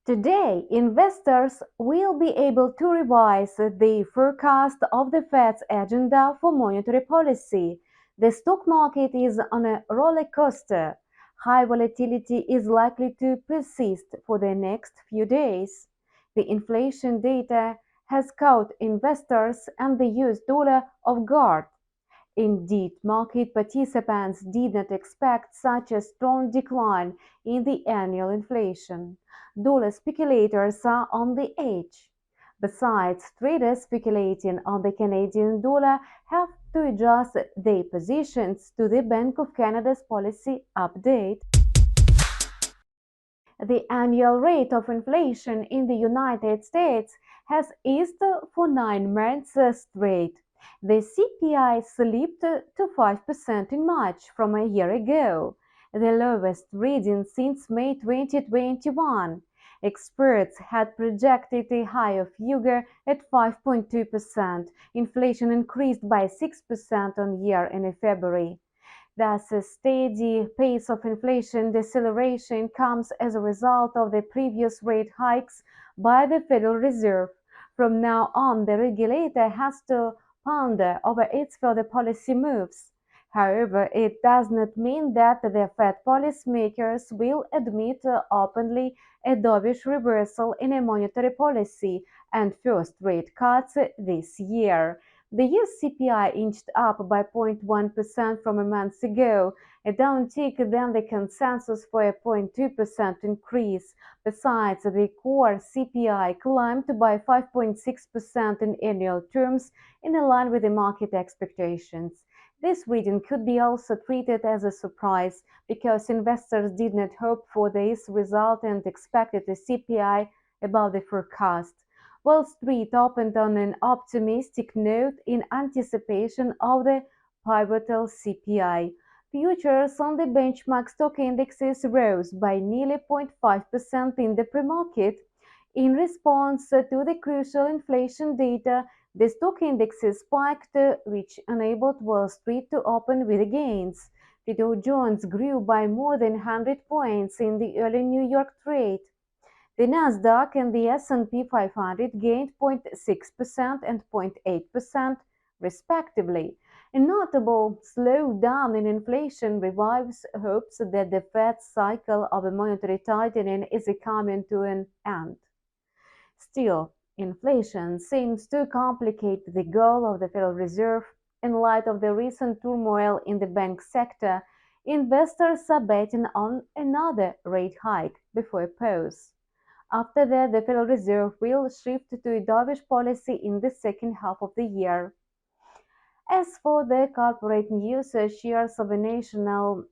Today, investors will be able to revise the forecast of the Fed's agenda for monetary policy. The stock market is on a roller coaster. High volatility is likely to persist for the next few days. The inflation data has caught investors and the US dollar off guard. Indeed, market participants did not expect such a strong decline in the annual inflation. Dollar speculators are on the edge. Besides, traders speculating on the Canadian dollar have to adjust their positions to the Bank of Canada's policy update. The annual rate of inflation in the United States has eased for 9 months straight. The CPI slipped to 5% in March from a year ago, the lowest reading since May 2021. Experts had projected a higher figure at 5.2%. Inflation increased by 6% on year in February. Thus, a steady pace of inflation deceleration comes as a result of the previous rate hikes by the Federal Reserve. From now on, the regulator has to ponder over its further policy moves. However, it does not mean that the Fed policymakers will admit openly a dovish reversal in a monetary policy and first rate cuts this year. The US CPI inched up by 0.1% from a month ago, a downtick than the consensus for a 0.2% increase. Besides, the core CPI climbed by 5.6% in annual terms, in line with the market expectations. This reading could be also treated as a surprise because investors did not hope for this result and expected a CPI above the forecast. Wall Street opened on an optimistic note in anticipation of the pivotal CPI. Futures on the benchmark stock indexes rose by nearly 0.5% in the pre-market. In response to the crucial inflation data, the stock indexes spiked, which enabled Wall Street to open with gains. The Dow Jones grew by more than 100 points in the early New York trade. The Nasdaq and the S&P 500 gained 0.6% and 0.8%, respectively. A notable slowdown in inflation revives hopes that the Fed's cycle of monetary tightening is coming to an end. Still, inflation seems to complicate the goal of the Federal Reserve. In light of the recent turmoil in the bank sector, investors are betting on another rate hike before a pause. After that, the Federal Reserve will shift to a dovish policy in the second half of the year. As for the corporate news, shares of the national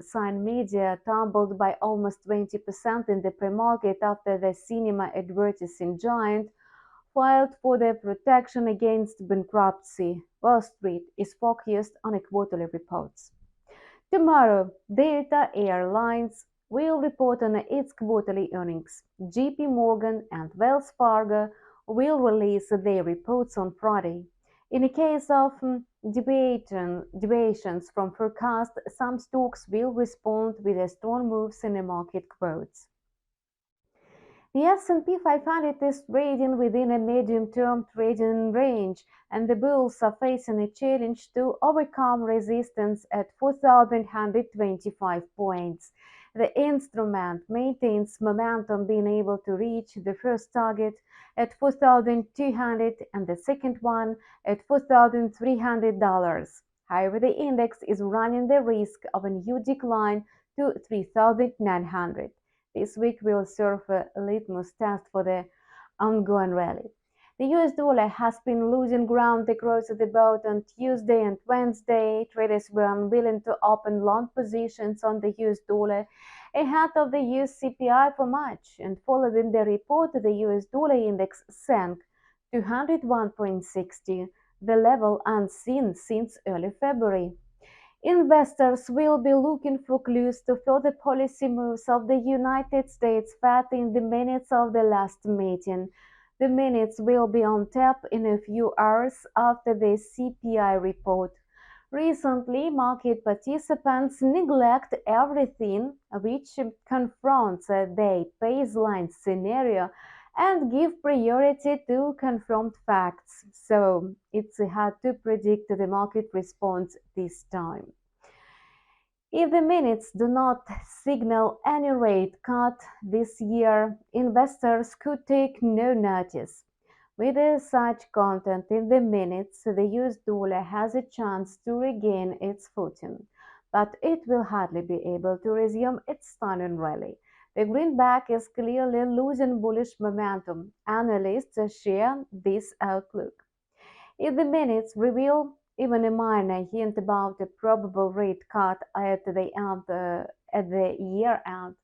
sign media tumbled by almost 20% in the pre-market after the cinema advertising giant filed for the protection against bankruptcy. Wall Street is focused on quarterly reports. Tomorrow, Delta Airlines will report on its quarterly earnings. JP Morgan and Wells Fargo will release their reports on Friday. In the case of deviations from forecast, some stocks will respond with strong moves in the market quotes. The S&P 500 is trading within a medium-term trading range, and the bulls are facing a challenge to overcome resistance at 4,125 points. The instrument maintains momentum, being able to reach the first target at 4,200 and the second one at $4,300. However, the index is running the risk of a new decline to 3,900. This week will serve a litmus test for the ongoing rally. The US dollar has been losing ground across the board on Tuesday and Wednesday. Traders were unwilling to open long positions on the US dollar ahead of the US CPI for March, and following the report, the US dollar index sank to 101.60, the level unseen since early February. Investors will be looking for clues to further policy moves of the United States Fed in the minutes of the last meeting. The minutes will be on tap in a few hours after the CPI report. Recently, market participants neglect everything which confronts their baseline scenario and give priority to confirmed facts. So it's hard to predict the market response this time. If the minutes do not signal any rate cut this year, investors could take no notice. With such content in the minutes, the US dollar has a chance to regain its footing, but it will hardly be able to resume its stunning rally. The greenback is clearly losing bullish momentum. Analysts share this outlook. If the minutes reveal even a minor hint about a probable rate cut at the year end,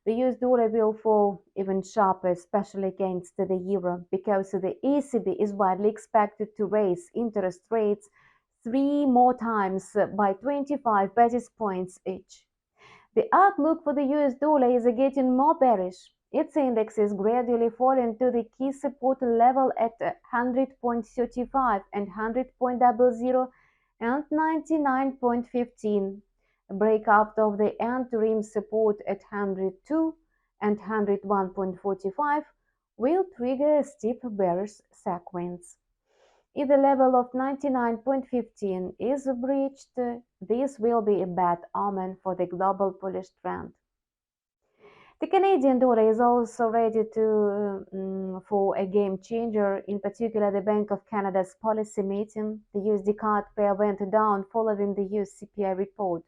the US dollar will fall even sharper, especially against the euro, because the ECB is widely expected to raise interest rates three more times by 25 basis points each. The outlook for the US dollar is getting more bearish. Its index is gradually falling to the key support level at 100.35 and 100.00 and 99.15. A breakout of the interim support at 102 and 101.45 will trigger a steep bearish sequence. If the level of 99.15 is breached, this will be a bad omen for the global bullish trend. The Canadian dollar is also ready for a game changer, in particular the Bank of Canada's policy meeting. The USD card pair went down following the US CPI report,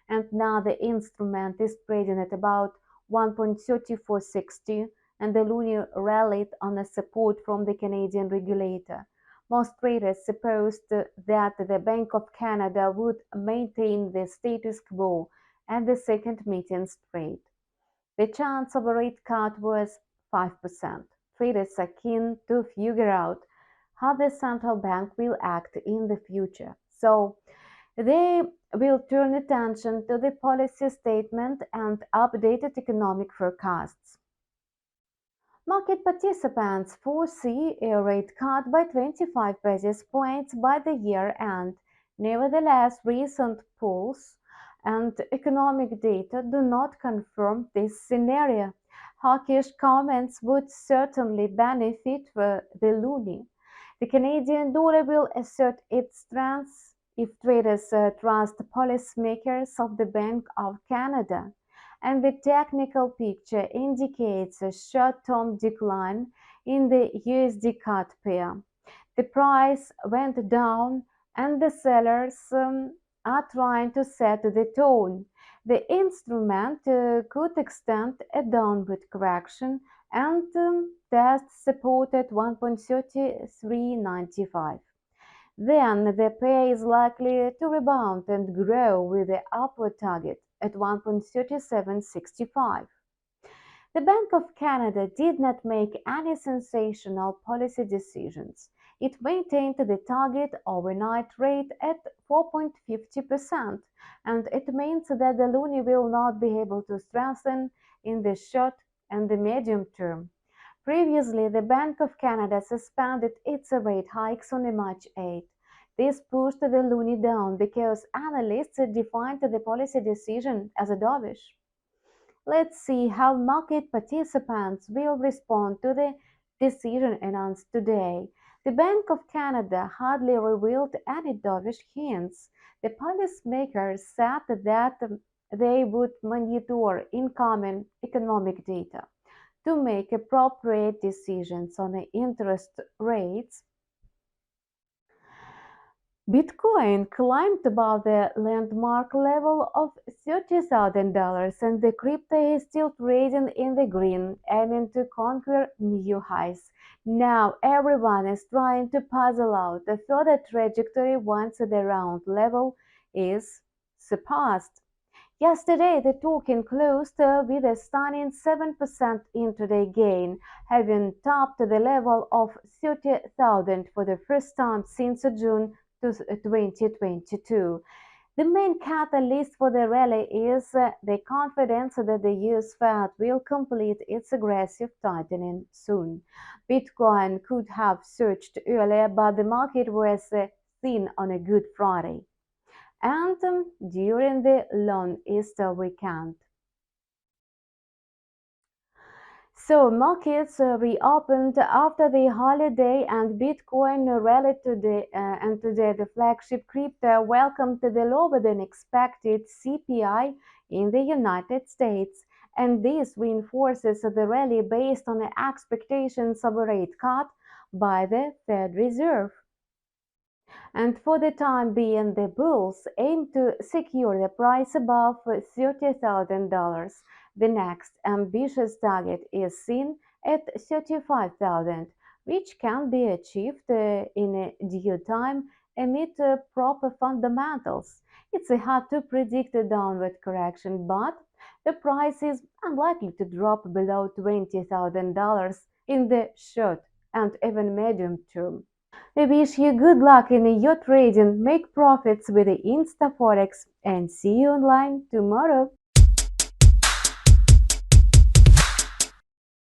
and now the instrument is trading at about 1.3460, and the loonie rallied on a support from the Canadian regulator. Most traders supposed that the Bank of Canada would maintain the status quo at the second meeting's trade. The chance of a rate cut was 5%. Traders are keen to figure out how the central bank will act in the future. So they will turn attention to the policy statement and updated economic forecasts. Market participants foresee a rate cut by 25 basis points by the year end. Nevertheless, recent polls and economic data do not confirm this scenario. Hawkish comments would certainly benefit the loonie. The Canadian dollar will assert its strength if traders trust policymakers of the Bank of Canada, and the technical picture indicates a short-term decline in the USD CAD pair. The price went down and the sellers are trying to set the tone. The instrument could extend a downward correction and test support at 1.3395. Then the pair is likely to rebound and grow with the upward target at 1.3765. The Bank of Canada did not make any sensational policy decisions. It maintained the target overnight rate at 4.50%, and it means that the loonie will not be able to strengthen in the short and the medium term. Previously, the Bank of Canada suspended its rate hikes on March 8. This pushed the loonie down because analysts defined the policy decision as a dovish. Let's see how market participants will respond to the decision announced today. The Bank of Canada hardly revealed any dovish hints. The policymakers said that they would monitor incoming economic data to make appropriate decisions on the interest rates. Bitcoin climbed above the landmark level of $30,000, and the crypto is still trading in the green, aiming to conquer new highs. Now everyone is trying to puzzle out a further trajectory once the round level is surpassed. Yesterday, the token closed with a stunning 7% intraday gain, having topped the level of 30,000 for the first time since June 2022. The main catalyst for the rally is the confidence that the US Fed will complete its aggressive tightening soon. Bitcoin could have surged earlier, but the market was thin on a Good Friday. and during the long Easter weekend. So markets reopened after the holiday and Bitcoin rallied today and today the flagship crypto welcomed the lower than expected CPI in the United States, and this reinforces the rally based on the expectations of a rate cut by the Fed Reserve. And for the time being, the bulls aim to secure the price above $30,000. The next ambitious target is seen at 35,000, which can be achieved in a due time amid proper fundamentals. It's hard to predict a downward correction, but the price is unlikely to drop below $20,000 in the short and even medium term. We wish you good luck in your trading, make profits with the InstaForex, and see you online tomorrow.